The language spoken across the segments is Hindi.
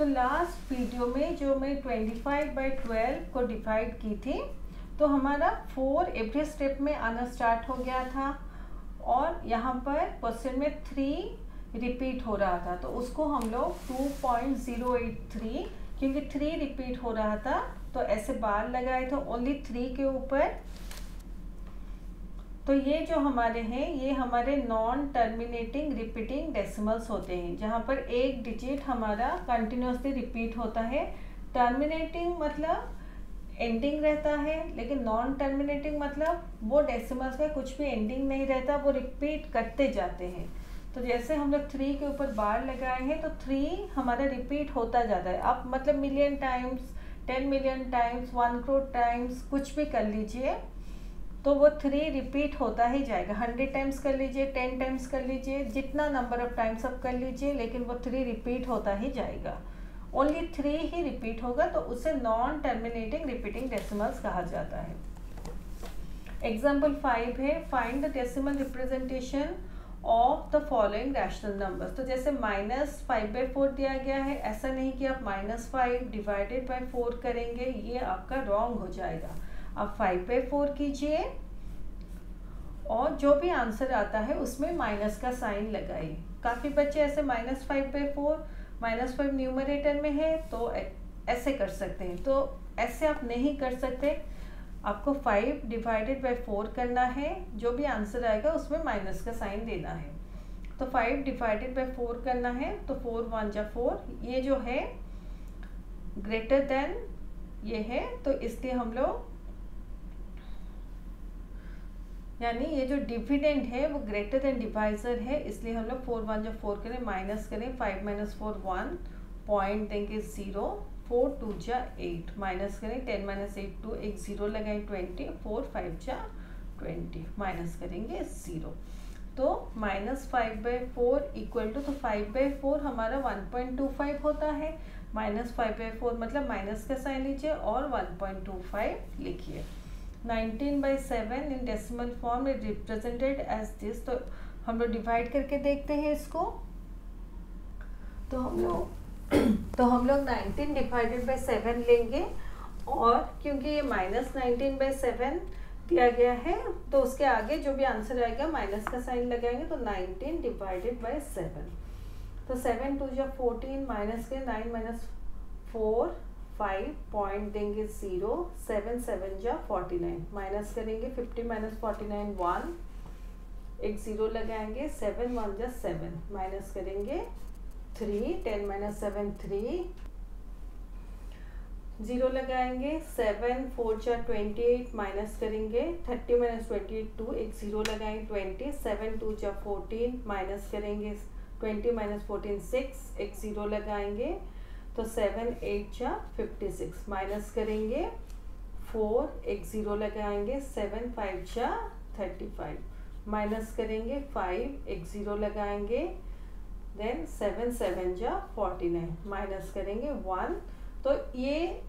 तो लास्ट वीडियो में जो मैं 25/12 को डिवाइड की थी, तो हमारा 4 एवरी स्टेप में आना स्टार्ट हो गया था और यहाँ पर क्वेश्चन में 3 रिपीट हो रहा था, तो उसको हम लोग 2.083, क्योंकि 3 रिपीट हो रहा था तो ऐसे बार लगाए थे ओनली 3 के ऊपर। तो ये जो हमारे हैं ये हमारे नॉन टर्मिनेटिंग रिपीटिंग डेसिमल्स होते हैं, जहाँ पर एक डिजिट हमारा कंटिन्यूसली रिपीट होता है। टर्मिनेटिंग मतलब एंडिंग रहता है, लेकिन नॉन टर्मिनेटिंग मतलब वो डेसिमल्स का कुछ भी एंडिंग नहीं रहता, वो रिपीट करते जाते हैं। तो जैसे हम लोग 3 के ऊपर बार लगाए हैं तो 3 हमारा रिपीट होता जाता है। आप मतलब million times, 10 million times, 1 crore times कुछ भी कर लीजिए तो वो 3 रिपीट होता ही जाएगा। 100 टाइम्स कर लीजिए, 10 टाइम्स कर लीजिए, जितना नंबर ऑफ टाइम्स आप कर लीजिए, लेकिन वो 3 रिपीट होता ही जाएगा। ओनली 3 ही रिपीट होगा, तो उसे नॉन टर्मिनेटिंग रिपीटिंग डेसिमल्स कहा जाता है। एग्जाम्पल 5 है, find the decimal representation of the following rational numbers. तो जैसे -5/4 दिया गया है, ऐसा नहीं कि आप -5 डिवाइडेड बाय 4 करेंगे, ये आपका रॉन्ग हो जाएगा। आप 5/4 कीजिए और जो भी आंसर आता है उसमें माइनस का साइन लगाइए। काफ़ी बच्चे ऐसे -5/4, -5 न्यूमरेटर में है तो ऐसे कर सकते हैं, तो ऐसे आप नहीं कर सकते। आपको 5 डिवाइडेड बाय 4 करना है, जो भी आंसर आएगा उसमें माइनस का साइन देना है। तो 5 डिवाइडेड बाय 4 करना है, तो 4 1 जा 4, ये जो है ग्रेटर देन ये है, तो इसलिए हम लोग यानी ये जो डिविडेंड है वो ग्रेटर देन डिवाइजर है, इसलिए हम लोग 4 1 जा 4 करें, माइनस करें, 5 - 4 1, पॉइंट देंगे 0, 4 2 जा 8, माइनस करें, 10 - 8 2, एक 0 लगाएं, 20, 4 5 जा 20, माइनस करेंगे 0। तो -5/4 इक्वल टू, तो 5/4 हमारा 1.25 होता है, -5/4 मतलब माइनस का साइन लीजिए और 1.25 लिखिए। 19/7 in decimal form is represented as this. तो हम लोग डिवाइड करके देखते हैं इसको। तो हम लोग 19 डिवाइडेड बाय 7 लेंगे, और क्योंकि ये -19/7 दिया गया है तो उसके आगे जो भी आंसर आएगा माइनस का साइन लगाएंगे, तो 19 डिवाइडेड बाय 7। तो 7 2 जा 14, माइनस के 9 - 4 5, पॉइंट देंगे 0, 7 7 जा 49, माइनस करेंगे, 50 - 49 1, एक 0 लगाएंगे, 7 1 जा 7, माइनस करेंगे 3, 10 - 7 3, 0 लगाएंगे, 7 4 जा 28, माइनस करेंगे, 30 - 28 2, एक 0 लगाएंगे, 20, 7 2 जा 14, माइनस करेंगे, 20 - 14 6, एक 0 लगाएंगे, तो 7 8 जा 56, माइनस करेंगे 4, एक 0 लगाएंगे, 7 5 जा 35, माइनस करेंगे 5, एक 0 लगाएंगे, देन 7 7 जा 49, माइनस करेंगे 1। तो ये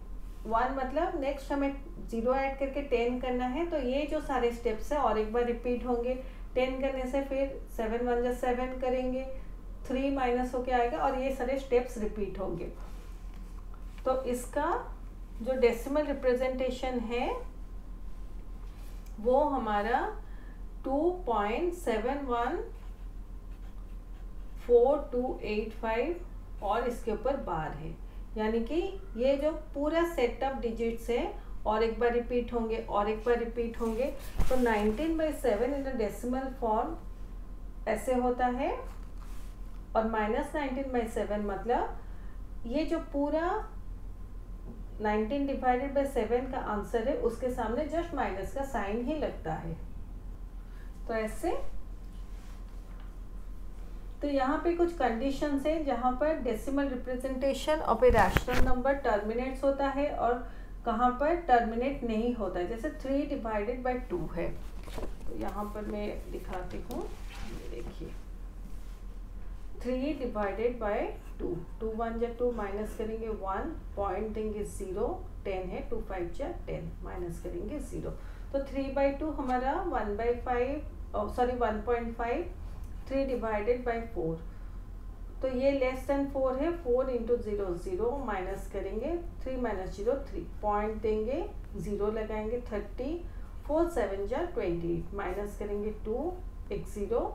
1 मतलब नेक्स्ट हमें 0 ऐड करके 10 करना है, तो ये जो सारे स्टेप्स हैं और एक बार रिपीट होंगे। 10 करने से फिर 7 1 जा 7 करेंगे, 3 माइनस होके आएगा और ये सारे स्टेप्स रिपीट होंगे। तो इसका जो डेसिमल रिप्रेजेंटेशन है वो हमारा 2.714285 और इसके ऊपर बार है, यानी कि ये जो पूरा सेटअप डिजिट्स है और एक बार रिपीट होंगे और एक बार रिपीट होंगे। तो 19/7 इन डेसिमल फॉर्म ऐसे होता है, और -19/7 मतलब ये जो पूरा 19 डिवाइडेड बाय 7 का आंसर है उसके सामने जस्ट माइनस का साइन ही लगता है। तो ऐसे, तो यहाँ पे कुछ कंडीशंस हैं जहाँ पर decimal representation of a rational number terminates होता है और कहाँ पर टर्मिनेट नहीं होता है। जैसे 3 डिवाइडेड बाय 2 है, तो यहाँ पर मैं दिखाती हूँ, देखिए 3 डिवाइडेड बाय 2, 2 1 जा 2, माइनस करेंगे 1, पॉइंट देंगे 0, 10 है, 2 5 जा 10, माइनस करेंगे 0। तो 3/2 हमारा 1/5, सॉरी 1.5, 3 डिवाइडेड बाय 4, तो ये लेस देन 4 है, 4 इंटू 0 0 माइनस करेंगे 3 माइनस 0 3, पॉइंट देंगे 0 लगाएंगे 30, 4 7 जा 28 माइनस करेंगे 2 एक 0,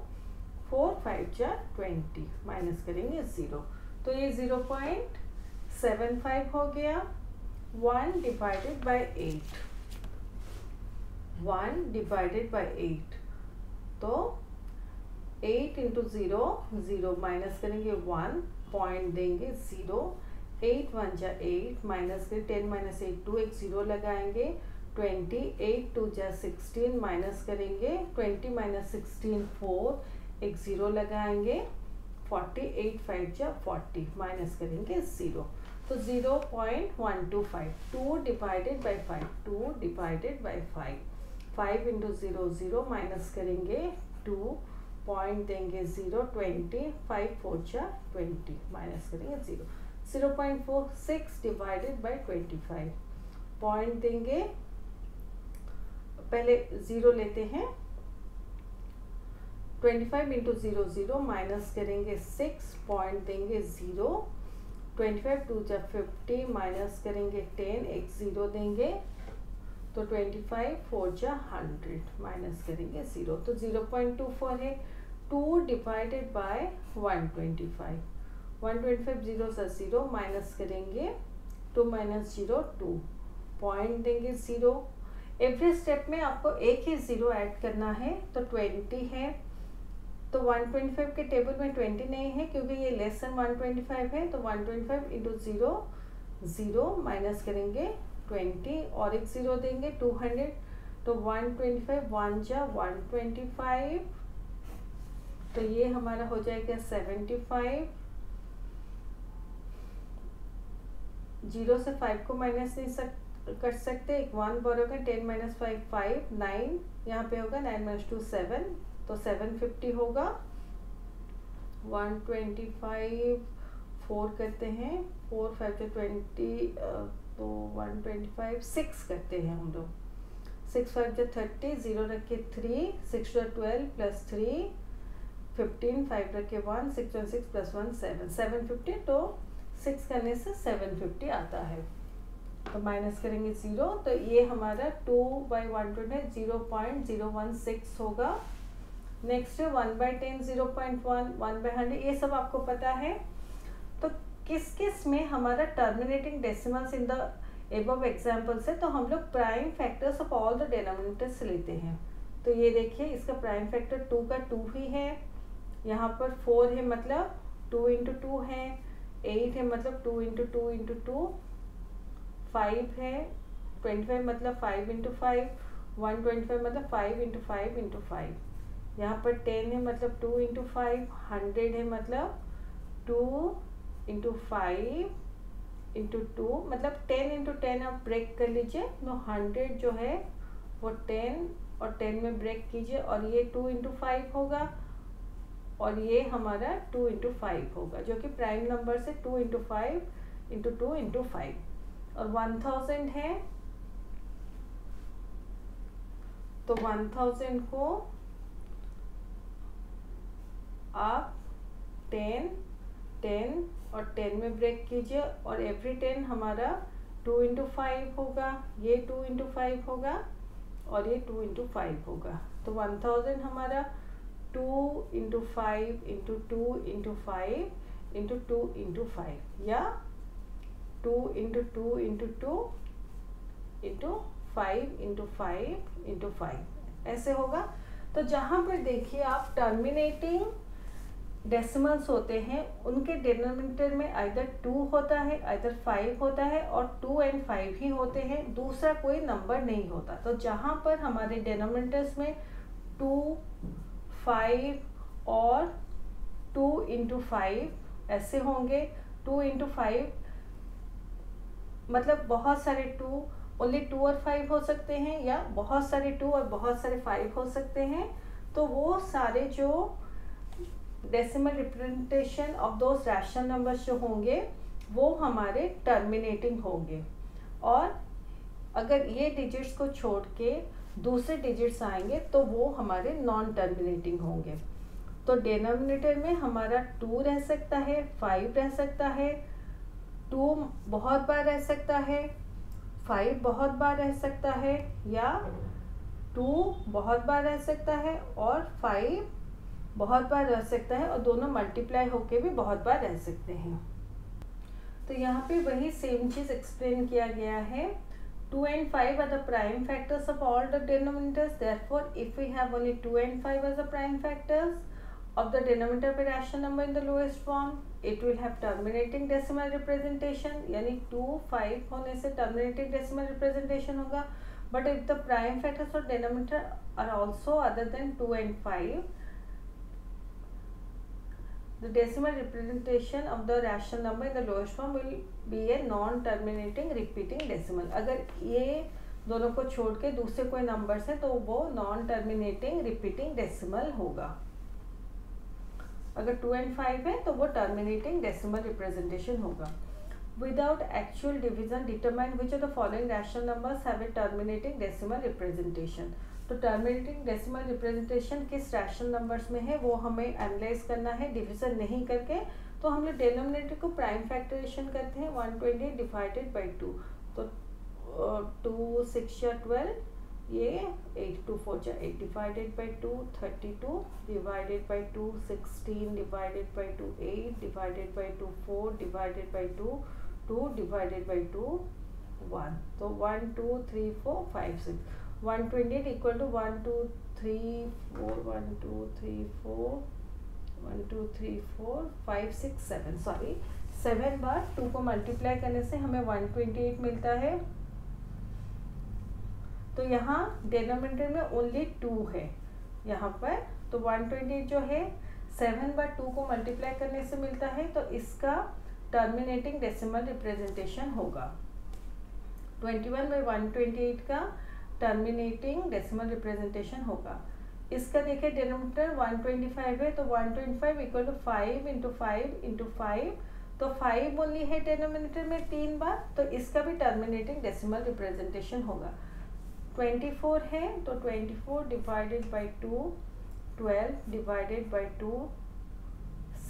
4 5 जा 20 माइनस करेंगे 0, तो ये 0.75 हो गया। 1 डिवाइडेड बाय 8, 1 डिवाइडेड बाय 8, तो 8 इंटू 0 0 माइनस करेंगे 1, पॉइंट देंगे 0, 8 1 जा 8 माइनस करें 10 माइनस 8 2 एक 0 लगाएंगे 20, 8 2 जा 16 माइनस करेंगे 20 माइनस 16 4 एक 0 लगाएंगे 40, 8 5 जा 40 माइनस करेंगे 0, तो 0.125, 2 divided by 5, 2 divided by 5, 5 into 0 0 minus करेंगे 2, पॉइंट देंगे 0, 20, 5 4 जा 20 माइनस करेंगे 0, 0.46 डिवाइडेड बाई 25, पॉइंट देंगे, पहले 0 लेते हैं, 25 इंटू 0 0 माइनस करेंगे 6, पॉइंट देंगे 0, 25 2 जा 50 माइनस करेंगे 10 एक 0 देंगे, तो 25 4 जा 100 माइनस करेंगे 0, तो 0.24 है। 2 डिवाइडेड बाय 125, 125 0 से 0 माइनस करेंगे 2 माइनस 0 2, पॉइंट देंगे 0। एवरी स्टेप में आपको एक ही 0 ऐड करना है, तो 20 है, तो 125 के टेबल में 20 नहीं है क्योंकि ये लेस देन 125 है, तो 125 इंटू 0 0 माइनस करेंगे 20 और एक 0 देंगे 200, तो 125 1 जा 125, तो ये हमारा हो जाएगा 75, 0 से 5 को माइनस नहीं कर सकते, एक 1 बार होगा 10 माइनस 5 5, 9 यहाँ पे होगा 9 माइनस 2 7, तो 750 होगा। 125 4 करते हैं, 4 5 20, तो 125 6 करते हैं हम लोग, 6 5 जो 30, 0 रखे 3, 6 जो 12 प्लस 3 15, 5 रखे 1, 6 जो 6 प्लस 1 7, 750, तो 6 करने से 750 आता है, तो माइनस करेंगे 0, तो ये हमारा 2/120 0.016 होगा। नेक्स्ट है 1/10 0.1, 1/100, ये सब आपको पता है। तो किस किस में हमारा terminating decimals in the above examples है, तो हम लोग prime factors of all the denominators लेते हैं। तो ये देखिए इसका प्राइम फैक्टर 2 का 2 ही है, यहाँ पर 4 है मतलब 2 इंटू 2 है, 8 है मतलब 2 इंटू 2 इंटू 2, 5 है, 25 मतलब 5 इंटू 5, 125 मतलब 5 इंटू 5 इंटू 5, यहाँ पर 10 है मतलब 2 इंटू 5, 100 है मतलब 2 इंटू 5 इंटू 2, मतलब 10 इंटू 10 आप ब्रेक कर लीजिए, तो 100 जो है वो 10 और 10 में ब्रेक कीजिए, और ये 2 इंटू 5 होगा, और ये हमारा 2 इंटू 5 होगा, जो कि प्राइम नंबर से 2 इंटू 5 इंटू 2 इंटू 5, और 1000 है, तो 1000 को आप 10 10 और 10 में ब्रेक कीजिए, और एवरी 10 हमारा 2 इंटू 5 होगा, ये 2 इंटू 5 होगा, और ये 2 इंटू 5 होगा, तो 1000 हमारा 2 into 5 into 2 into 5 into 2 into 5, या 2 into 2 into 2 into 5 into 5 into 5 ऐसे होगा। तो जहाँ पर देखिए आप टर्मिनेटिंग डेसिमल्स होते हैं, उनके डिनोमिनेटर में आइदर 2 होता है, आइदर 5 होता है, और 2 एंड 5 ही होते हैं, दूसरा कोई नंबर नहीं होता। तो जहाँ पर हमारे डिनोमिनेटर्स में 2 5 और 2 इंटू 5 ऐसे होंगे, 2 इंटू 5 मतलब बहुत सारे 2, ओनली 2 और 5 हो सकते हैं, या बहुत सारे 2 और बहुत सारे 5 हो सकते हैं, तो वो सारे जो decimal representation of those rational numbers जो होंगे वो हमारे टर्मिनेटिंग होंगे, और अगर ये डिजिट्स को छोड़ के दूसरे डिजिट्स आएंगे तो वो हमारे नॉन टर्मिनेटिंग होंगे। तो डिनोमिनेटर में हमारा 2 रह सकता है, 5 रह सकता है, 2 बहुत बार रह सकता है, 5 बहुत बार रह सकता है, या 2 बहुत बार रह सकता है और 5 बहुत बार रह सकता है, और दोनों मल्टीप्लाई होके भी बहुत बार रह सकते हैं। तो यहाँ पे वही सेम चीज़ एक्सप्लेन किया गया है। 2 and 5 are the prime factors of all the denominators. Therefore, if we have only 2 and 5 as the prime factors of the denominator of a rational number in the lowest form, it will have terminating decimal representation. यानी 2, 5 होने से terminating decimal representation होगा. But if the prime factors of denominator are also other than 2 and 5, the decimal representation of the rational number in the lowest form will be a non-terminating repeating decimal. अगर ये दोनों को छोड़ के दूसरे कोई नंबर्स हैं तो वो non-terminating repeating decimal होगा. अगर 2 and 5 है तो वो terminating decimal representation होगा. Without actual division, determine which of the following rational numbers have a terminating decimal representation. तो टर्मिनेटिंग डेसिमल रिप्रेजेंटेशन किस रैशनल नंबर्स में है वो हमें एनालाइज करना है डिवीजन नहीं करके. तो हम लोग डिनोमिनेटर को प्राइम फैक्टराइजेशन करते हैं. 120 डिवाइडेड बाई 2, तो 2 6 या 12, ये 8 2 4 जा 8 divided by 2 32 divided by 2 16 divided by 2 8 divided by 2 4 divided by 2 2 divided by 2 1. तो 1 2 3 4 5 6. 128 इक्वल टू 1 2 3 4 1 2 3 4 1 2 3 4 5 6 7 सॉरी 7 बार 2 को मल्टीप्लाई करने से हमें 128 मिलता है. तो यहाँ डिनोमिनेटर में ओनली 2 है यहाँ पर. तो 128 जो है 7 बार 2 को मल्टीप्लाई करने से मिलता है. तो इसका टर्मिनेटिंग डेसिमल रिप्रेजेंटेशन होगा. 21 बाई 128 का टर्मिनेटिंग डेसिमल रिप्रेजेंटेशन होगा. इसका देखिए डिनोमिनेटर 125 है तो 125 इक्वल टू 5 इंटू 5 इंटू 5. तो 5 ओनली है डिनोमिनेटर में 3 बार, तो इसका भी टर्मिनेटिंग डेसिमल रिप्रेजेंटेशन होगा. 24 है तो 24 divided by 2 12 divided by 2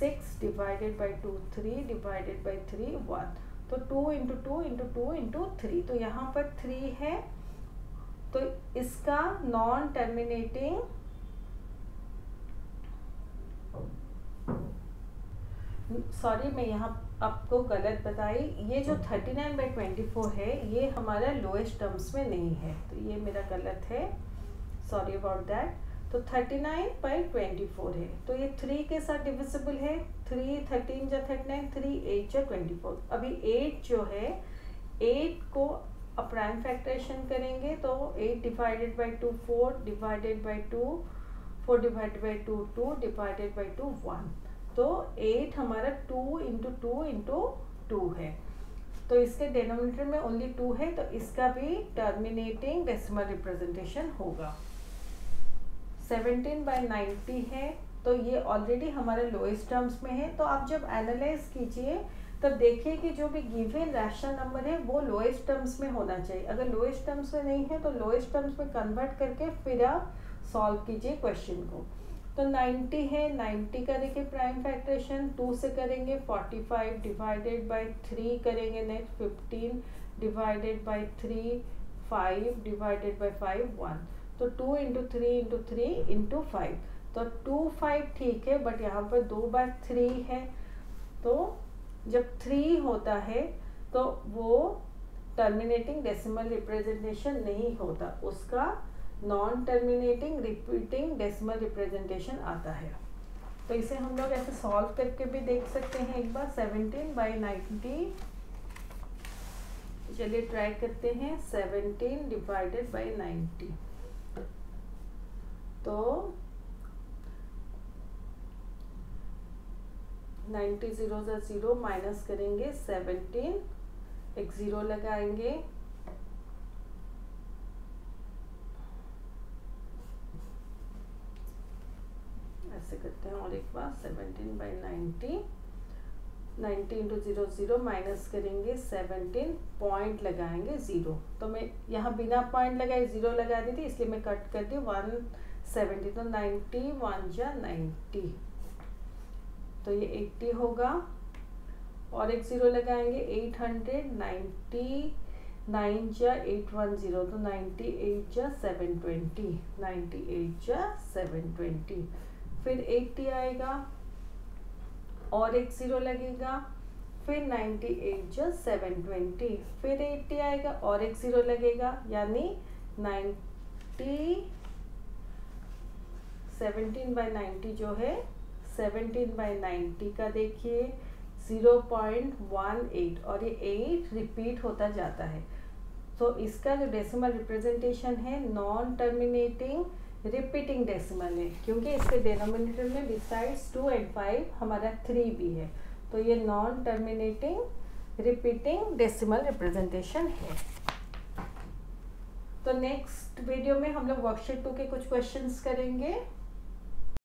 6 divided by 2 3 divided by 3 1. तो 2 इंटू 2 इंटू 2 इंटू 3. तो यहाँ पर 3 है तो इसका नॉन टर्मिनेटिंग सॉरी मैं यहाँ आपको गलत बताई. ये जो 39 बाई 24 है ये हमारा लोएस्ट टर्म्स में नहीं है, तो ये मेरा गलत है, सॉरी अबाउट दैट. तो 39 बाई 24 है तो ये 3 के साथ डिविजिबल है. 3 13 जा 39, 3 8 जा 24. अभी 8 जो है 8 को अब प्राइम फैक्टराइजेशन करेंगे तो 8 divided by 2 4 divided by 2 4 divided by 2 2 divided by 2 1. तो 8 हमारा 2 इंटू 2 इंटू 2 है. तो इसके डिनोमिनेटर में ओनली 2 है तो इसका भी टर्मिनेटिंग डेसिमल रिप्रेजेंटेशन होगा. 17 बाई 90 है तो ये ऑलरेडी हमारे लोएस्ट टर्म्स में है. तो आप जब एनालाइज कीजिए तब देखिए कि जो भी गिवन रैशनल नंबर है वो लोएस्ट टर्म्स में होना चाहिए. अगर लोएस्ट टर्म्स में नहीं है तो लोएस्ट टर्म्स में कन्वर्ट करके फिर आप सॉल्व कीजिए क्वेश्चन को. तो 90 है, 90 का देखिए प्राइम फैक्टराइजेशन 2 से करेंगे. 45 डिवाइडेड बाई 3 करेंगे next. 15 divided by 3 5 divided by 5 1. तो 2 इंटू 3 इंटू 3 इंटू 5. तो 2 5 ठीक है बट यहाँ पर 2 बार 3 है. तो जब 3 होता है तो वो टर्मिनेटिंग डेसिमल रिप्रेजेंटेशन नहीं होता, उसका non terminating repeating decimal representation आता है. तो इसे हम लोग ऐसे सॉल्व करके भी देख सकते हैं एक बार. 17 बाई 90 चलिए ट्राई करते हैं. 17 डिवाइडेड बाई 90 तो 90 0 से 0 माइनस करेंगे. 17 एक 0 लगाएंगे. ऐसे करते हैं और एक बार. 17 बाई 90 90 इंटू 0 0 माइनस करेंगे. 17 पॉइंट लगाएंगे 0. तो मैं यहाँ बिना पॉइंट लगाए 0 लगा दी थी इसलिए मैं कट कर दी 170. तो 90 1 जा 90 तो ये 80 होगा और एक ज़ीरो लगाएंगे 890, 9 जा 810 तो 98 जा 720, 98 जा 720, फिर 80 आएगा और एक ज़ीरो लगेगा, फिर 98 जा 720, फिर 80 आएगा और एक ज़ीरो लगेगा, यानी 17/90 जो है 17/90 का देखिए 0.18 और ये 8 रिपीट होता जाता है। तो इसका जो डेसिमल रिप्रेजेंटेशन है नॉन टर्मिनेटिंग रिपीटिंग डेसिमल है, क्योंकि इसके डिनोमिनेटर में बिसाइड्स 2 and 5 हमारा 3 भी है, तो ये non terminating repeating decimal representation है। तो नेक्स्ट वीडियो में हम लोग वर्कशीट 2 के कुछ क्वेश्चंस करेंगे।